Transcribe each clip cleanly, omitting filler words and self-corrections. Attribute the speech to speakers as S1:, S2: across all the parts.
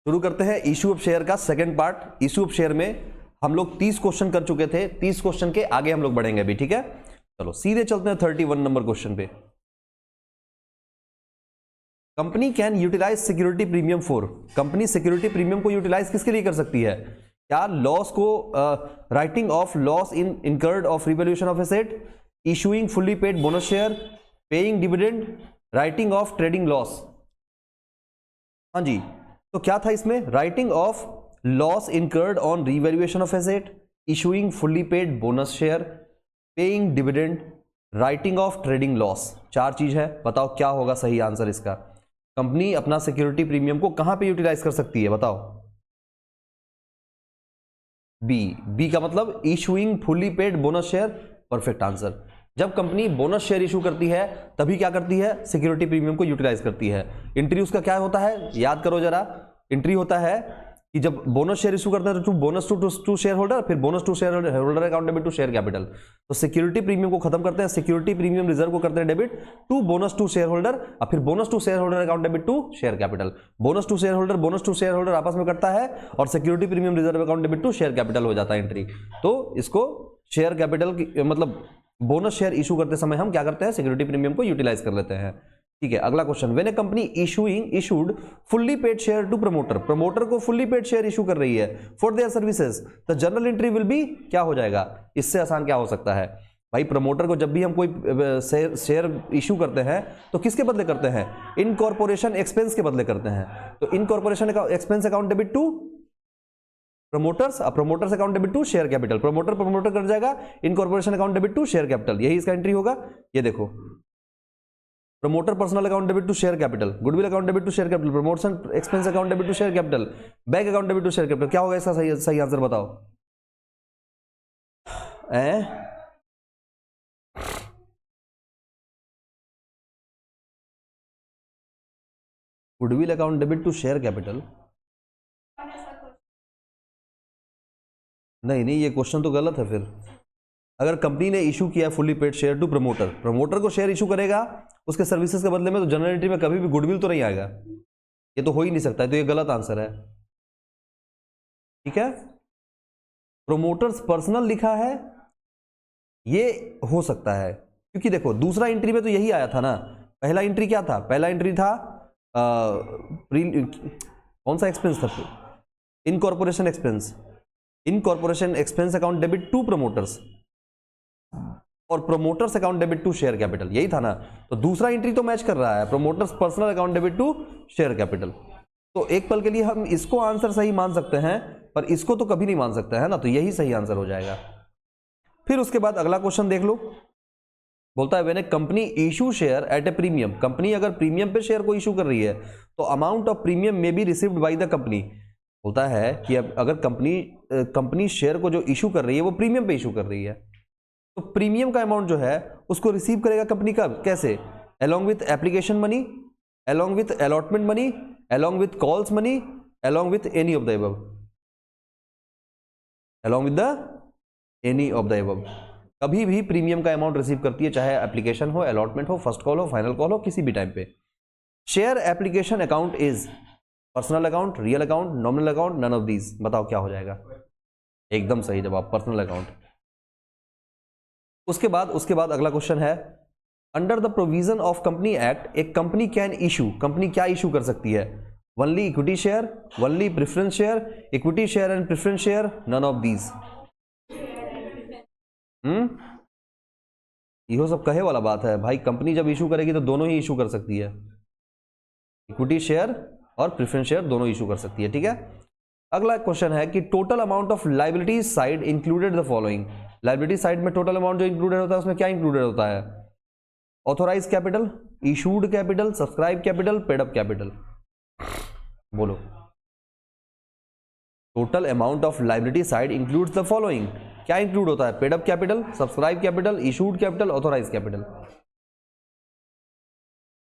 S1: शुरू करते हैं इशू ऑफ शेयर का second part. Issue of share में हम लोग 30 क्वेश्चन कर चुके थे, 30 क्वेश्चन के आगे हम लोग बढ़ेंगे अभी, ठीक है। चलो सीधे चलते हैं 31 नंबर क्वेश्चन पे। Company can utilize security premium for, company security premium को यूटिलाइज किसके लिए कर सकती है? क्या लॉस को, writing off loss in incurred of revaluation of asset, issuing fully paid bonus share, paying dividend, writing off trading loss. हाँ जी, तो क्या था इसमें? Writing off loss incurred on revaluation of asset, issuing fully paid bonus share, paying dividend, writing off trading loss. 4 चीज है, बताओ क्या होगा सही आंसर इसका। कंपनी अपना सिक्योरिटी प्रीमियम को कहां पे यूटिलाइज कर सकती है, बताओ। बी का मतलब issuing fully paid bonus share, perfect answer. जब कंपनी बोनस शेयर इशू करती है तभी क्या करती है? सिक्योरिटी प्रीमियम को यूटिलाइज करती है। एंट्री उसका क्या होता है, याद करो जरा। एंट्री होता है कि जब बोनस शेयर इशू करते हैं तो बोनस टू शेयर होल्डर, फिर bonus to share holder account debit to share capital. तो सिक्योरिटी प्रीमियम को खत्म करते हैं, सिक्योरिटी प्रीमियम रिजर्व को करते हैं debit to bonus to share holder, और फिर bonus to share holder account debit to share capital. Bonus to share holder आपस में करता है और security premium reserve account debit to share capital हो जाता है एंट्री। तो इसको शेयर कैपिटल की मतलब बोनस शेयर इशू करते समय हम क्या करते हैं? सिक्योरिटी प्रीमियम को यूटिलाइज कर लेते हैं, ठीक है। अगला question, when a company issued fully paid share to promoter, promoter को फुल्ली पेड शेयर इशू कर रही है for their services, the journal entry will be, क्या हो जाएगा? इससे आसान क्या हो सकता है भाई? प्रमोटर को जब भी हम कोई शेयर इशू करते हैं तो किसके बदले करते हैं? इनकॉर्पोरेशन एक्सपेंस के बदले करते हैं। तो incorporation expense account debit to promoters, promoters account debit to share capital, promoter कर जाएगा incorporation account debit to share capital, यही इसका एंट्री होगा। ये देखो, promoter personal account debit to share capital, goodwill account debit to share capital, promotion expense account debit to share capital, bank account debit to share capital. क्या होगा इसका सही answer बताओ? Goodwill account debit to share capital, नहीं ये question तो गलत है। फिर अगर कंपनी ने इशू किया fully paid share to promoter, promoter को शेयर इशू करेगा उसके सर्विसेज के बदले में, तो जनरल एंट्री में कभी भी गुडविल तो नहीं आएगा, ये तो हो ही नहीं सकता है, तो ये गलत आंसर है, ठीक है। प्रोमोटर्स पर्सनल लिखा है, ये हो सकता है क्योंकि देखो दूसरा एंट्री में तो यही आया था ना। पहला एंट्री क्या था? पहला एंट्री था कौन सा एक्सपेंस था? Incorporation expense, incorporation expense account debit to promoters और promoters account debit to share capital, यही था ना। तो दूसरा एंट्री तो मैच कर रहा है, promoters personal account debit to share capital. तो एक पल के लिए हम इसको आंसर सही मान सकते हैं, पर इसको तो कभी नहीं मान सकते हैं ना, तो यही सही आंसर हो जाएगा। फिर उसके बाद अगला क्वेश्चन देख लो, बोलता है when a company issue share eight A premium, company अगर प्रीमियम पे शेयर को इशू कर रही है तो amount of premium may be received by the company. होता है कि अगर कंपनी शेयर को जो इशू कर रही है वो प्रीमियम पे इशू कर रही है, तो प्रीमियम का अमाउंट जो है उसको रिसीव करेगा कंपनी कब, कैसे? Along with application money, along with allotment money, along with calls money, along with any of the above, along with the any of the above. कभी भी प्रीमियम का अमाउंट रिसीव करती है, चाहे एप्लीकेशन हो, अलॉटमेंट हो, फर्स्ट कॉल हो, final call हो, किसी भी टाइम पे। Share application account is personal account, real account, nominal account, none of these. बताओ क्या हो जाएगा? एकदम सही जवाब, पर्सनल अकाउंट। उसके बाद अगला क्वेश्चन है, under the provision of company act एक कंपनी कैन इशू, कंपनी क्या इशू कर सकती है? Only equity share, only preference share, equity share and preference share, none of these. ये सब कहे वाला बात है भाई, कंपनी जब इशू करेगी तो दोनों ही इशू कर सकती है, इक्विटी शेयर और प्रेफरेंस शेयर दोनों इशू कर सकती है, ठीक है। अगला क्वेश्चन है कि total amount of liability side included the following, liability side में टोटल अमाउंट जो इंक्लूडेड होता है उसमें क्या इंक्लूडेड होता है? Authorise capital, issued capital, subscribe capital, paid up capital. बोलो, total amount of liability side includes the following, क्या इंक्लूड होता है? Paid up capital, subscribe capital, issued capital, authorize capital.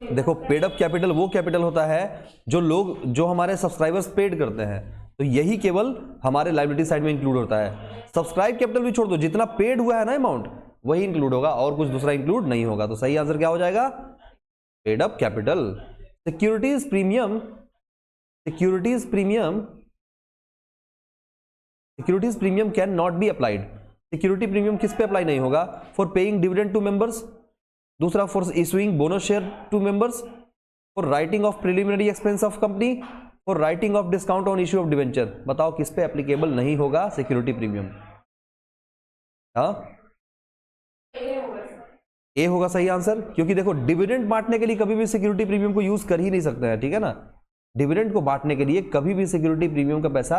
S1: देखो पेड अप कैपिटल वो capital होता है जो हमारे सब्सक्राइबर्स पेड करते हैं, तो यही केवल हमारे लायबिलिटी साइड में इंक्लूड होता है। सब्सक्राइब कैपिटल भी छोड़ दो, जितना पेड हुआ है ना अमाउंट वही इंक्लूड होगा और कुछ दूसरा इंक्लूड नहीं होगा। तो सही आंसर क्या हो जाएगा? Paid up capital. Securities premium securities premium can not be applied. Security premium किस पे अप्लाई नहीं होगा? For paying dividend to members, दूसरा for issuing bonus share to members, for writing off preliminary expense of company, for writing off discount on issue of debenture. बताओ किस पे applicable नहीं होगा सिक्योरिटी प्रीमियम? हाँ, ए होगा सही आंसर, क्योंकि देखो डिविडेंड बांटने के लिए कभी भी सिक्योरिटी प्रीमियम को यूज कर ही नहीं सकते हैं, ठीक है ना। डिविडेंड को बांटने के लिए कभी भी सिक्योरिटी प्रीमियम का पैसा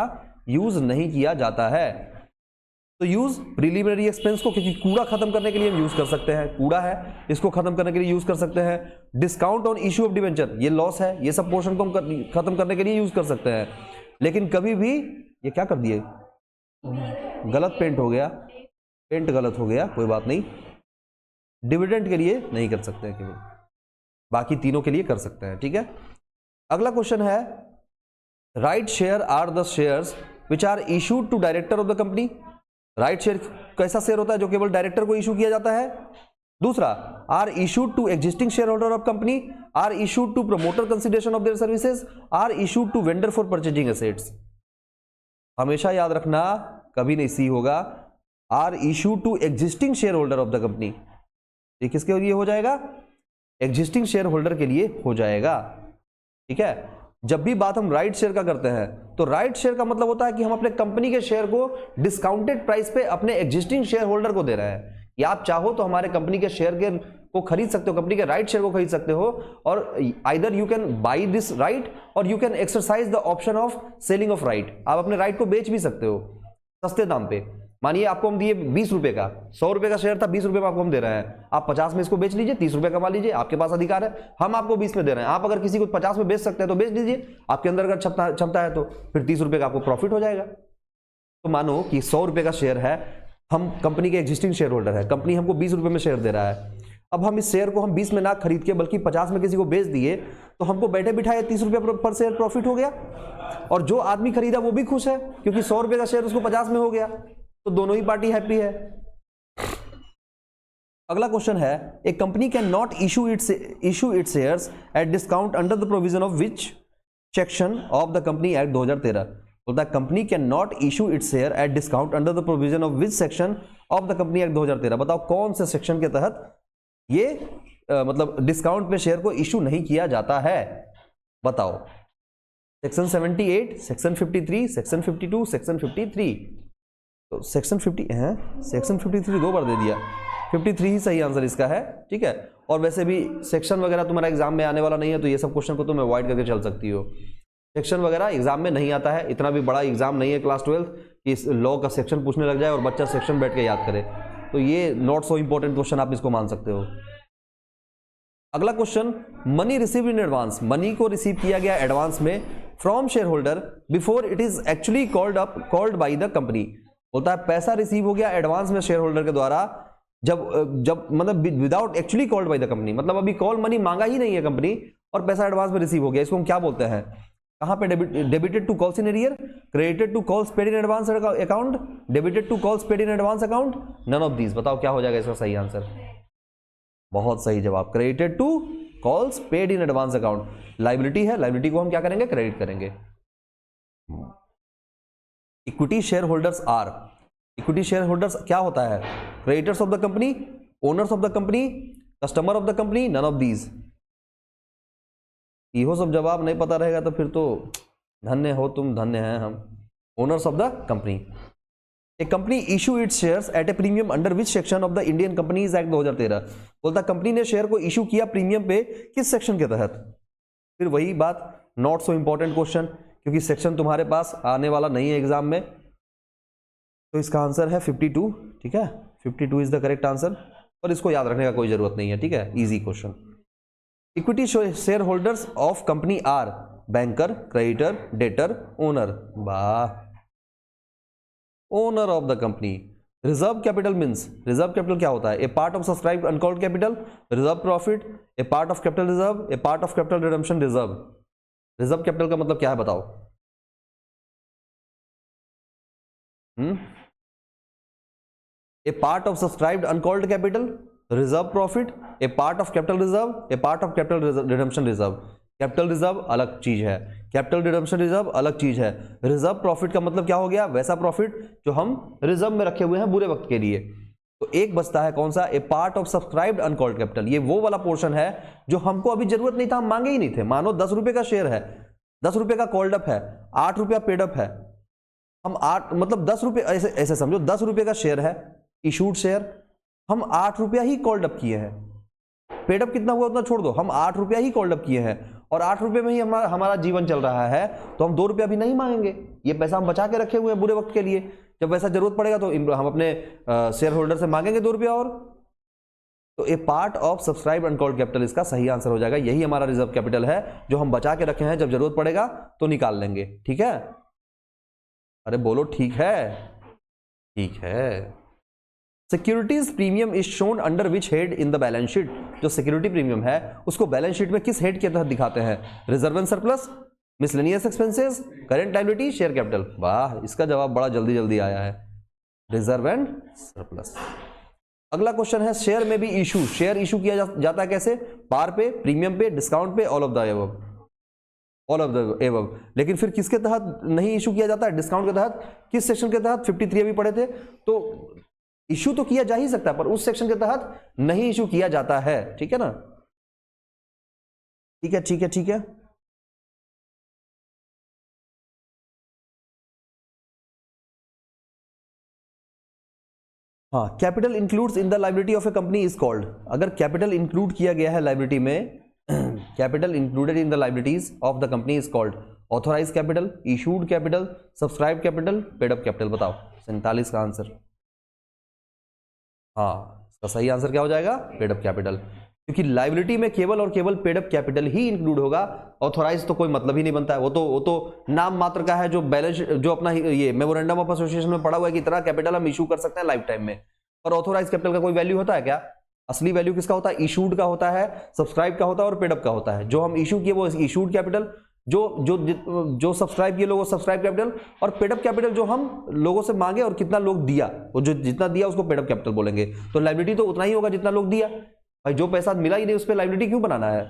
S1: यूज नहीं किया जाता है। तो यूज प्रिलिमिनरी एक्सपेंस को, क्योंकि कूड़ा खत्म करने के लिए हम यूज कर सकते हैं, कूड़ा है इसको खत्म करने के लिए यूज कर सकते हैं। Discount on issue of debenture, ये लॉस है, ये सब पोर्शन को हम खत्म करने के लिए यूज कर सकते हैं। लेकिन कभी भी ये क्या कर दिए, गलत पेंट हो गया, पेंट गलत हो गया, कोई बात नहीं, डिविडेंड के लिए नहीं कर सकते हैं केवल, बाकी तीनों के लिए कर सकते हैं, ठीक है। अगला क्वेश्चन है, right share are the shares which are issued to director of the company. Right share कैसा शेयर होता है? जो केवल डायरेक्टर को इशू किया जाता है। दूसरा, are issued to existing share holder of company, are issued to promoter consideration of their services, are issued to vendor for purchasing assets. हमेशा याद रखना, कभी नहीं सी होगा, are issued to existing share holder of the company. ये किसके लिए हो जाएगा? एग्जिस्टिंग शेयर होल्डर के लिए हो जाएगा, ठीक है। जब भी बात हम राइट शेयर का करते हैं तो राइट शेयर का मतलब होता है कि हम अपने कंपनी के शेयर को डिस्काउंटेड प्राइस पे अपने एग्जिस्टिंग शेयर होल्डर को दे रहे हैं। या आप चाहो तो हमारे कंपनी के शेयर के को खरीद सकते हो, कंपनी के राइट शेयर को खरीद सकते हो, और either you can buy this right और you can exercise the option of selling of right. आप अपने राइट को बेच भी सकते हो सस्ते दाम पे। मानिए आपको हम दिए 20 रुपए का, 100 रुपए का शेयर था, 20 रुपए में आपको हम दे रहे हैं, आप 50 में इसको बेच लीजिए, 30 रुपए कमा लीजिए, आपके पास अधिकार है। हम आपको 20 में दे रहे हैं, आप अगर किसी को 50 में बेच सकते हैं तो बेच लीजिए, आपके अंदर अगर क्षमता है तो फिर 30 रुपए का आपको प्रॉफिट हो जाएगा। तो मानो कि 100 रुपए का शेयर है, हम कंपनी के एग्जिस्टिंग शेयर होल्डर है, कंपनी हमको 20 रुपए में शेयर दे रहा है। अब हम इस शेयर को हम 20 में ना खरीद के बल्कि 50 में किसी को बेच दिए तो हमको बैठे बिठाए 30 रुपए पर शेयर प्रॉफिट हो गया, और जो आदमी खरीदा वो भी खुश है क्योंकि 100 रुपए का शेयर उसको 50 में हो गया, तो दोनों ही पार्टी हैप्पी है। अगला क्वेश्चन है, a company can not issue its shares at discount under the provision of which section of the company act 2013। बोलता है company can not issue its share at discount under the provision of which section of the company act 2013। बताओ कौन से section के तहत ये मतलब discount पे शेयर को इशू नहीं किया जाता है? बताओ, सेक्शन 78, सेक्शन 53, सेक्शन 52, सेक्शन 53। तो सेक्शन 50 है, सेक्शन 53 दो बार दे दिया, 53 ही सही आंसर इसका है, ठीक है। और वैसे भी सेक्शन वगैरह तुम्हारा एग्जाम में आने वाला नहीं है, तो ये सब क्वेश्चन को तुम अवॉइड करके चल सकती हो। सेक्शन वगैरह एग्जाम में नहीं आता है, इतना भी बड़ा एग्जाम नहीं है क्लास 12 कि लॉ का सेक्शन पूछने लग जाए और बच्चा सेक्शन बैठ के याद करे, तो ये नॉट सो इंपॉर्टेंट क्वेश्चन आप इसको मान सकते हो। अगला question, money receive in advance. Money को रिसीव किया गया एडवांस में from share holder before it is actually called by the company. बोलता है पैसा रिसीव हो गया एडवांस में शेयर होल्डर के द्वारा जब मतलब without actually called by the company, मतलब अभी कॉल मनी मांगा ही नहीं है कंपनी और पैसा एडवांस में रिसीव हो गया, इसको हम क्या बोलते हैं? कहां पे? Debited to calls in arrear, credited to calls paid in advance account, debited to calls paid in advance account, none of these. बताओ क्या हो जाएगा इसका सही आंसर? बहुत सही जवाब, credited to calls paid in advance account. Liability है, लाइबिलिटी को हम क्या करेंगे? क्रेडिट करेंगे। Equity share holders are, equity share holders क्या होता है? Creditors of the company, owners of the company, customer of the company, none of these. ये सब जवाब नहीं पता रहेगा तो फिर तो धन्य हो तुम, धन्य हैं हम। Owners of the company. A company issue its shares eight A premium under which section of the Indian companies act 2013। बोलता कंपनी ने शेयर को इशू किया प्रीमियम पे किस सेक्शन के तहत? फिर वही बात, नॉट सो इंपॉर्टेंट क्वेश्चन, क्योंकि सेक्शन तुम्हारे पास आने वाला नहीं है एग्जाम में। तो इसका आंसर है 52, ठीक है, 52 इज द करेक्ट आंसर, और इसको याद रखने का कोई जरूरत नहीं है, ठीक है, easy question. Equity share holders of company are banker, creditor, debtor, owner. वाह, owner of the company. Reserve capital means, reserve capital क्या होता है? A part of subscribed uncalled capital, reserve profit, a part of capital reserve, a part of capital redemption reserve. Reserve capital का मतलब क्या है बताओ? A part of subscribed uncalled capital, reserve profit, a part of capital reserve, a part of capital redemption reserve. Capital reserve अलग चीज है, capital redemption reserve अलग चीज है। रिजर्व प्रॉफिट का मतलब क्या हो गया, वैसा प्रॉफिट जो हम रिजर्व में रखे हुए हैं बुरे वक्त के लिए। तो एक बचता है कौन सा, a part of subscribed uncalled capital. ये वो वाला पोर्शन है जो हमको अभी जरूरत नहीं था, हम मांगे ही नहीं थे। मानो 10 रुपए का शेयर है, 10 रुपए का कॉल्ड अप है, 8 रुपया पेड अप है, हम 8 मतलब 10 रुपए, ऐसे ऐसे समझो 10 रुपए का शेयर है, इशूड शेयर, हम 8 रुपया ही कॉल्ड अप किए हैं। पेड अप कितना हुआ उतना छोड़ दो, हम 8 रुपया ही कॉल्ड अप किए हैं और 8 रुपये में ही हमारा जीवन चल रहा है, तो हम 2 रुपया भी नहीं मांगेंगे। ये पैसा हम बचा के रखे हुए हैं बुरे वक्त के लिए, जब वैसा जरूरत पड़ेगा तो हम अपने शेयर होल्डर से मांगेंगे 2 रुपया और। तो a part of subscribe uncalled capital इसका सही आंसर हो जाएगा। यही हमारा रिजर्व कैपिटल है जो हम बचा के रखे हैं, जब जरूरत पड़ेगा तो निकाल लेंगे। ठीक है, अरे बोलो ठीक है, ठीक है। Securities premium is shown under which head in the balance sheet. जो सिक्योरिटी प्रीमियम है उसको बैलेंस शीट में किस हेड के तहत दिखाते हैं, reserve and surplus, miscellaneous expenses, current liability, share capital. वाह, इसका जवाब बड़ा जल्दी जल्दी आया है, रिजर्व एंड सरप्लस। अगला क्वेश्चन है शेयर में भी इशू, शेयर इशू किया जाता है कैसे, पार पे, प्रीमियम पे, डिस्काउंट पे, all of the above, all of the above. लेकिन फिर किसके तहत नहीं इशू किया जाता है, डिस्काउंट के तहत। किस सेक्शन के तहत, 53 अभी पढ़े थे। तो इशू तो किया जा ही सकता है पर उस सेक्शन के तहत नहीं इशू किया जाता है। ठीक है ना, ठीक है, ठीक है, ठीक है। हाँ, capital includes in the liability of a company is called. अगर कैपिटल इंक्लूड किया गया है लायबिलिटी में, capital included in the liabilities of the company is called authorize capital, issued capital, subscribe capital, paid up capital. बताओ 47 का answer. हाँ, इसका सही आंसर क्या हो जाएगा, पेड अप कैपिटल, क्योंकि लायबिलिटी में केवल और केवल पेड अप कैपिटल ही इंक्लूड होगा। ऑथोराइज तो कोई मतलब ही नहीं बनता है, वो तो नाम मात्र का है, जो बैलेंस जो अपना ये मेमोरेंडम ऑफ एसोसिएशन में पड़ा हुआ है कि इतना कैपिटल हम इशू कर सकते हैं लाइफ टाइम में। और ऑथोराइज कैपिटल का कोई वैल्यू होता है क्या, असली वैल्यू किसका होता है, इशूड का होता है, सब्सक्राइब का होता है और पेड अप का होता है। जो हम इशू किए वो इशूड कैपिटल, जो सब्सक्राइब किए लोगों सब्सक्राइब कैपिटल, और पेड अप कैपिटल जो हम लोगों से मांगे और कितना लोग दिया, वो जो जितना दिया उसको पेड अप कैपिटल बोलेंगे। तो लायबिलिटी तो उतना ही होगा जितना लोग दिया। भाई जो पैसा मिला ही नहीं उस पर लायबिलिटी क्यों बनाना है।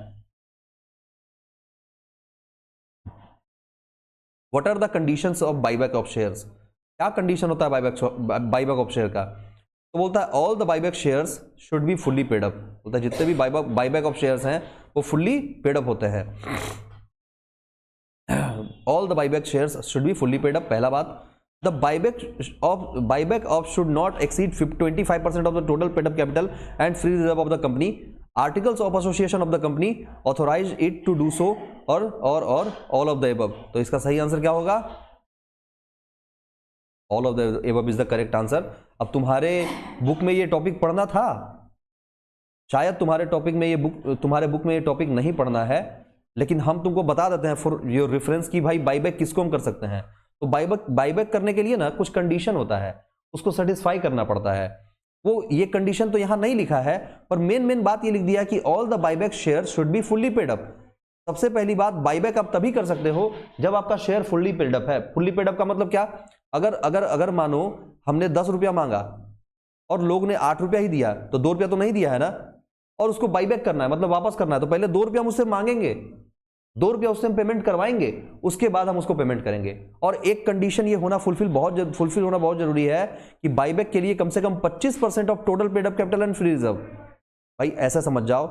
S1: What are the conditions of buyback of shares. क्या कंडीशन होता है बाईबैक ऑफ शेयर का, तो बोलता है all the buyback shares should be fully paid up. बोलता है जितने भी बाईबैक ऑफ शेयर्स हैं वो फुल्ली पेड अप होते हैं। All the buyback shares should be fully paid up, पहला बात। The buyback of should not exceed 25% of the total paid up capital and free reserve of the company. Articles of association of the company authorize it to do so, और all of the above. तो इसका सही answer क्या होगा, all of the above is the correct answer. अब तुम्हारे book में ये टॉपिक पढ़ना था, शायद तुम्हारे बुक में ये टॉपिक नहीं पढ़ना है, लेकिन हम तुमको बता देते हैं फॉर योर रेफरेंस कि भाई बाईबैक किसको हम कर सकते हैं। तो बाईबैक करने के लिए ना कुछ कंडीशन होता है, उसको सेटिस्फाई करना पड़ता है। वो ये कंडीशन तो यहां नहीं लिखा है, पर मेन बात ये लिख दिया कि all the buyback share should be fully paid up. सबसे पहली बात, बाईबैक आप तभी कर सकते हो जब आपका शेयर फुल्ली पेड अप है। फुल्ली पेड अप का मतलब क्या, अगर मानो हमने 10 रुपया मांगा और लोग ने 8 रुपया ही दिया, तो 2 रुपया तो नहीं दिया है ना, और उसको बाईबैक करना है मतलब वापस करना है, तो पहले 2 रुपया मुझसे मांगेंगे, 2 रुपया उससे हम पेमेंट करवाएंगे, उसके बाद हम उसको पेमेंट करेंगे। और एक कंडीशन ये होना फुलफिल होना बहुत जरूरी है कि बाईबैक के लिए कम से कम 25% of total paid up capital and free reserve. भाई ऐसा समझ जाओ,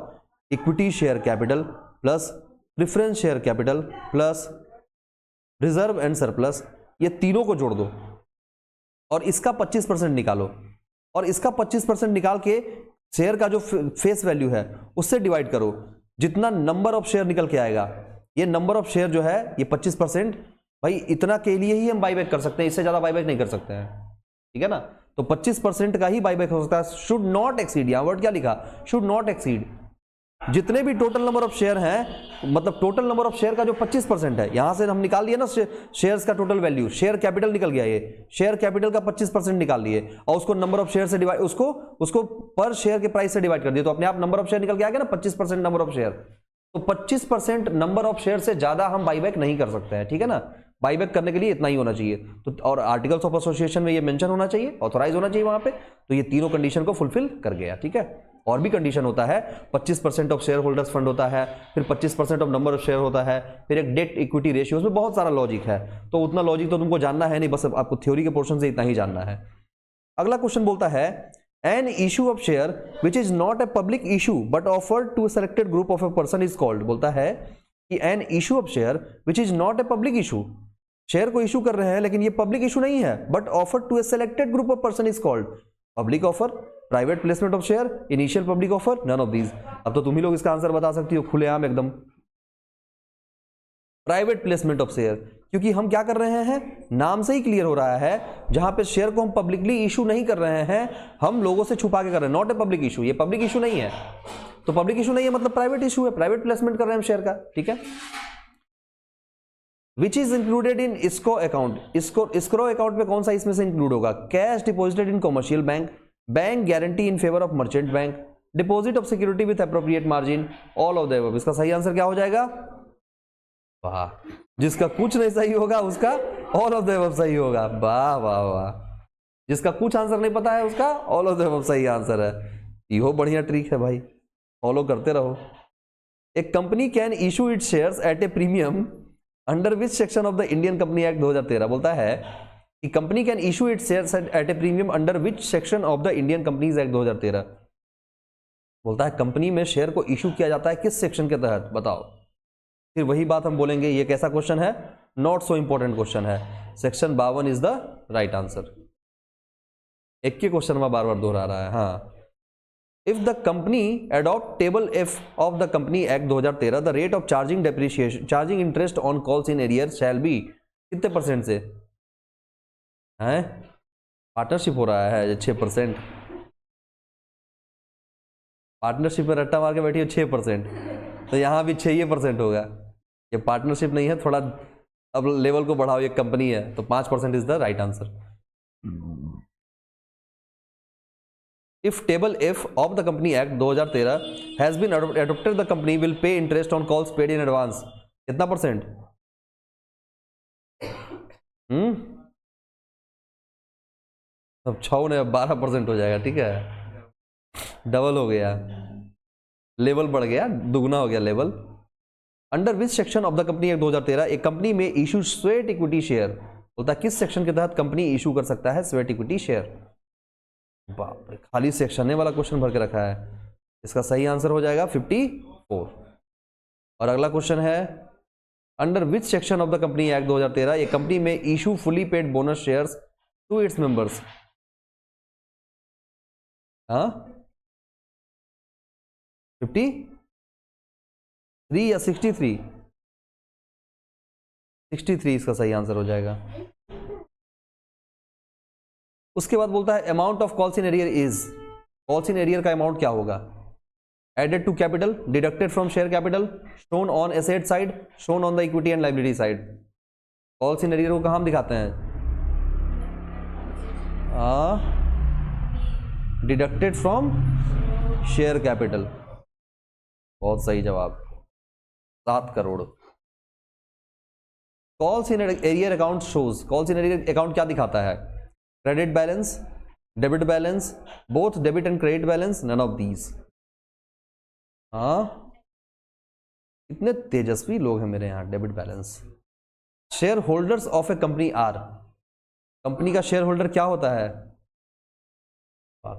S1: equity share capital plus preference share capital plus reserve and surplus, ये तीनों को जोड़ दो और इसका 25% निकालो, और इसका 25% निकाल के शेयर का जो फेस वैल्यू है उससे डिवाइड करो। जितना नंबर ऑफ शेयर निकल के आएगा, ये नंबर ऑफ शेयर जो है ये 25%, भाई इतना के लिए ही हम बाईबैक कर सकते हैं, इससे ज्यादा बाईबैक नहीं कर सकते हैं। ठीक है ना, तो 25% का ही बाईबैक हो सकता है। शुड नॉट एक्सीड, यहां वर्ड क्या लिखा, शुड नॉट एक्सीड। जितने भी टोटल नंबर ऑफ शेयर हैं, मतलब टोटल नंबर ऑफ शेयर का जो 25% है, यहां से हम निकाल लिए ना शेयर्स का टोटल वैल्यू, शेयर कैपिटल निकल गया, ये शेयर कैपिटल का 25% निकाल लिए और उसको नंबर ऑफ शेयर से डिवाइड, उसको पर शेयर के प्राइस से डिवाइड कर दिया, तो अपने आप नंबर ऑफ शेयर निकल के आ गया ना, 25% नंबर ऑफ शेयर। तो 25% नंबर ऑफ शेयर से ज्यादा हम बाईबैक नहीं कर सकते हैं। ठीक है ना, बाईबैक करने के लिए इतना ही होना चाहिए। तो और आर्टिकल्स ऑफ एसोसिएशन में ये मेंशन होना चाहिए, ऑथोराइज होना चाहिए वहां पे, तो ये तीनों कंडीशन को फुलफिल कर गया। ठीक है। और भी कंडीशन होता है, 25% ऑफ शेयर होल्डर्स फंड होता है, फिर 25% ऑफ नंबर ऑफ शेयर होता है, फिर एक डेट इक्विटी रेशियो, उसमें बहुत सारा लॉजिक है। तो उतना लॉजिक तो तुमको जानना है नहीं, बस आपको थ्योरी के पोर्शन से इतना ही जानना है। अगला क्वेश्चन बोलता है an issue of share which is not a public issue but offered to selected group of a person is called. बोलता है कि an issue of share which is not a public issue, share को issue कर रहे हैं लेकिन ये public issue नहीं है, but offer to a selected group of person is called public offer, private placement of share, initial public offer, none of these. अब तो तुम ही लोग इसका आंसर बता सकती हो खुलेआम एकदम, प्राइवेट प्लेसमेंट ऑफ शेयर, क्योंकि हम क्या कर रहे हैं, नाम से ही क्लियर हो रहा है, जहां पे शेयर को हम पब्लिकली इशू नहीं कर रहे हैं, हम लोगों से छुपा के कर रहे हैं, नॉट ए पब्लिक इशू। ये पब्लिक इशू नहीं है, तो पब्लिक इशू नहीं है मतलब प्राइवेट इशू है, प्राइवेट प्लेसमेंट कर रहे हैं हम शेयर का, ठीक है। विच इज इंक्लूडेड इन इसको अकाउंट, इसको अकाउंट में कौन सा इसमें से इंक्लूड होगा, cash deposited in commercial bank, bank guarantee in favour of merchant bank, deposit of security with appropriate margin, all of the above. इसका सही आंसर क्या हो जाएगा, वाह, जिसका कुछ नहीं सही होगा उसका ऑल ऑफ द अबव सही होगा, वाह वाह वाह, जिसका कुछ आंसर नहीं पता है उसका ऑल ऑफ द अबव सही आंसर है। यो बढ़िया ट्रिक है भाई, फॉलो करते रहो। एक company can issue its shares eight A premium under which section of the Indian company act 2013। बोलता है कि company can issue its shares eight A premium under which section of the Indian companies act 2013। बोलता है company में share को issue किया जाता है किस सेक्शन के तहत, बताओ। फिर वही बात हम बोलेंगे, ये कैसा क्वेश्चन है, नॉट सो इंपॉर्टेंट क्वेश्चन है, section 52 is the right answer. एक के क्वेश्चन में बार बार दोहरा रहा है। हाँ, if the company adopt table F of the company act 2013 the rate of charging depreciation charging interest on calls in arrear shall be, कितने percent से है, पार्टनरशिप हो रहा है 6%, पार्टनरशिप में रट्टा मार के बैठी है 6%, तो यहां भी 6% होगा। ये पार्टनरशिप नहीं है, थोड़ा अब लेवल को बढ़ाओ, ये कंपनी है, तो 5% is the right answer. If table F of the company act 2013 has been adopted the company will pay interest on calls paid in advance, कितना परसेंट, अब 6 ने 12% हो जाएगा, ठीक है, डबल हो गया, लेवल बढ़ गया, दुगना हो गया level. Under which section of the company act 2013 एक कंपनी में इशू स्वेट इक्विटी शेयर, होता है किस सेक्शन के तहत कंपनी इशू कर सकता है स्वेट इक्विटी शेयर। बाप रे, खाली सेक्शन वाला क्वेश्चन भर के रखा है। इसका सही आंसर हो जाएगा 54। और अगला क्वेश्चन है under which section of the company act 2013 एक कंपनी में issue fully paid bonus shares to its members. हाँ, 53 या 63, 63 इसका सही आंसर हो जाएगा। उसके बाद बोलता है amount of calls in arrear is, calls in arrear का अमाउंट क्या होगा, added to capital, deducted from share capital, shown on asset side, shown on the equity and liability side. Calls in arrear को कहां दिखाते हैं, deducted from share capital, बहुत सही जवाब, 7 crore. Calls in arrear account shows, calls in arrear account क्या दिखाता है, credit balance, debit balance, both debit and credit balance, none of these. हाँ, इतने तेजस्वी लोग हैं मेरे यहां, debit balance. Share holders of a company are, company का शेयर होल्डर क्या होता है,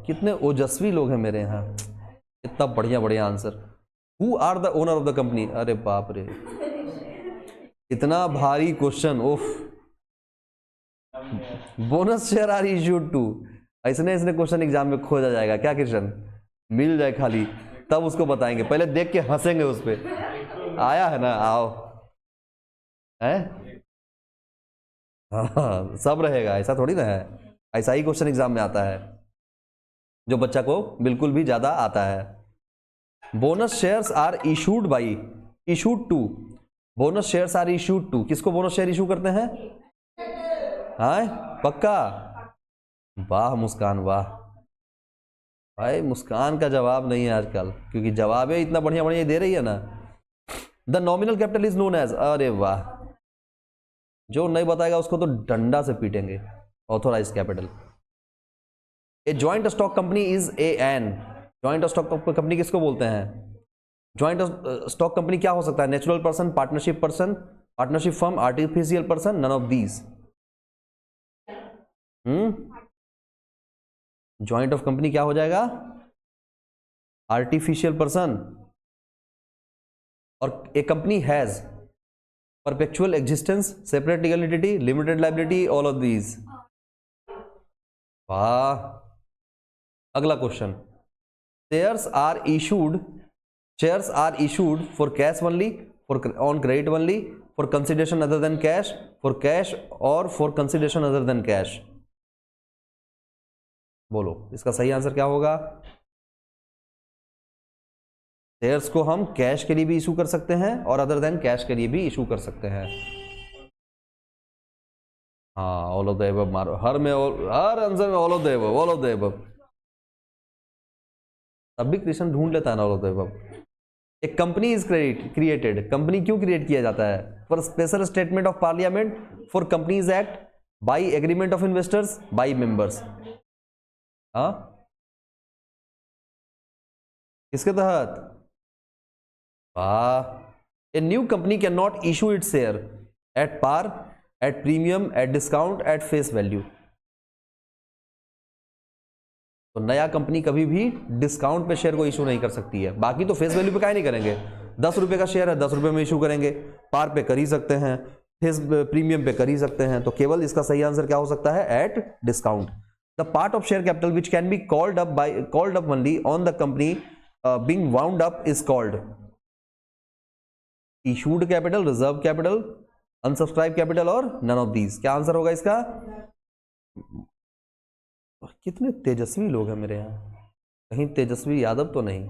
S1: कितने ओजस्वी लोग हैं मेरे यहां, इतना बढ़िया बढ़िया answer. Who are the owner of the company, अरे बाप रे, इतना भारी क्वेश्चन, उफ। Bonus share are issued to, इसने क्वेश्चन एग्जाम में खोजा जाएगा क्या कृष्ण, मिल जाए खाली तब उसको बताएंगे, पहले देख के हंसेंगे उस पे, आया है ना, आओ है, हाँ सब रहेगा, ऐसा थोड़ी ना है, ऐसा ही क्वेश्चन एग्जाम में आता है जो बच्चा को बिल्कुल भी ज्यादा आता है। Bonus shares are issued by, issued to, bonus shares are issued to, किसको बोनस शेयर इशू करते हैं, हाँ पक्का, वाह मुस्कान वाह, भाई मुस्कान का जवाब नहीं है आजकल, क्योंकि जवाब है इतना बढ़िया बढ़िया दे रही है ना। The nominal capital is known as, अरे वाह, जो नहीं बताएगा उसको तो डंडा से पीटेंगे, authorise capital. A joint stock company is a an, joint stock company किसको बोलते हैं? ज्वाइंट स्टॉक कंपनी क्या हो सकता है? Natural person, partnership firm, artificial person, none of these. Joint of company क्या हो जाएगा? Artificial person. और एक company has perpetual existence, separate legal entity, limited liability, all of these. वाह। अगला question, shares are issued for cash only, for on credit only, for consideration other than cash, for cash और for consideration other than cash. बोलो इसका सही answer क्या होगा? Shares को हम कैश के लिए भी इशू कर सकते हैं और अदर देन कैश के लिए भी इशू कर सकते हैं। हाँ, ऑल ऑफ द अबव मारो, हर आंसर में ऑल ऑफ द अबव। तब भी क्वेश्चन ढूंढ लेता है ना ऑल ऑफ द अबव। एक कंपनी इज क्रिएटेड, कंपनी क्यों क्रिएट किया जाता है? For special statement of parliament, for companies act, by agreement of investors, by members. हाँ, किसके तहत? A new company can not issue it share at par, at premium, at discount, at face value. तो नया company कभी भी discount पे share को issue नहीं कर सकती है। बाकी तो फेस वैल्यू पे क्या नहीं करेंगे, 10 रुपए का शेयर है 10 रुपए में इशू करेंगे, पार पे कर ही सकते हैं, फेस प्रीमियम पे कर ही सकते हैं। तो केवल इसका सही आंसर क्या हो सकता है? At discount. The part of share capital which can be called up only on the company being wound up is called issued capital, reserve capital, unsubscribe capital और नन ऑफ दीज। क्या answer होगा इसका? कितने तेजस्वी लोग हैं मेरे यहाँ, कहीं तेजस्वी यादव तो नहीं।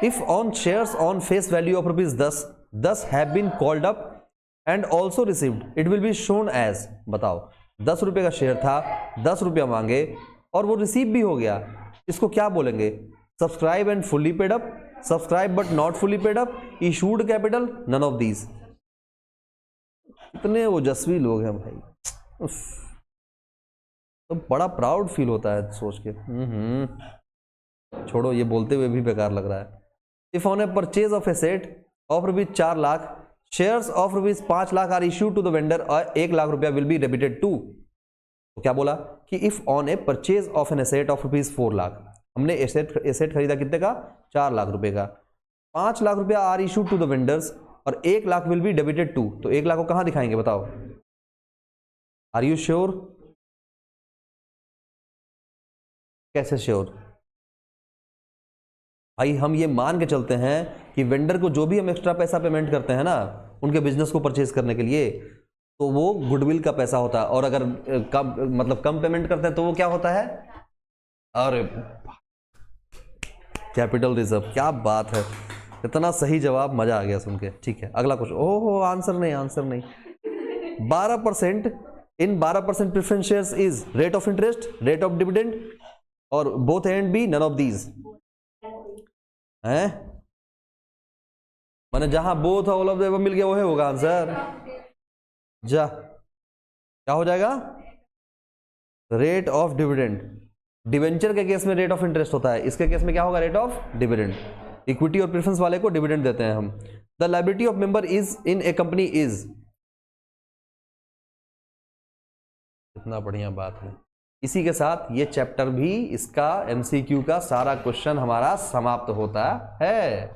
S1: If on shares on face value of ₹10 have been called up and also received, it will be shown as. बताओ, 10 रुपए का शेयर था, 10 रुपया मांगे और वो रिसीव भी हो गया, इसको क्या बोलेंगे? Subscribe and fully paid up, subscribe but not fully paid up, issued capital, none of these. इतने ओजस्वी लोग हैं भाई, तो बड़ा प्राउड फील होता है सोच के। छोड़ो, ये बोलते हुए भी बेकार लग रहा है। If on a purchase of asset of ₹4 lakh, shares of ₹5 lakh are issued to the vendor, 1 lakh रुपया विल बी डेबिटेड टू। तो क्या बोला कि if on a purchase of an asset of ₹4 lakh, हमने एसेट खरीदा कितने का? 4 लाख रुपए का। 5 लाख रुपया are issued to the vendors और 1 lakh will be debited to. तो 1 लाख को कहां दिखाएंगे बताओ? Are you sure? कैसे श्योर भाई? हम ये मान के चलते हैं कि वेंडर को जो भी हम एक्स्ट्रा पैसा पेमेंट करते हैं ना उनके बिजनेस को परचेज करने के लिए, तो वो गुडविल का पैसा होता है। और अगर कम पेमेंट करते हैं तो वो क्या होता है? अरे कैपिटल रिजर्व। क्या बात है, इतना सही जवाब, मजा आ गया सुन के। ठीक है, अगला क्वेश्चन। ओहो, आंसर नहीं। 12% in 12% preference shares is rate of interest, rate of dividend और both and B none of these हैं। माने जहां both all of the above मिल गया वो होगा आंसर। क्या हो जाएगा? Rate of dividend. डिवेंचर के केस में रेट ऑफ इंटरेस्ट होता है, इसके केस में क्या होगा? Rate of dividend. इक्विटी और प्रेफरेंस वाले को डिविडेंड देते हैं हम। The liability of member is in A company is. कितना बढ़िया बात है। इसी के साथ ये चैप्टर भी, इसका MCQ का सारा क्वेश्चन हमारा समाप्त होता है।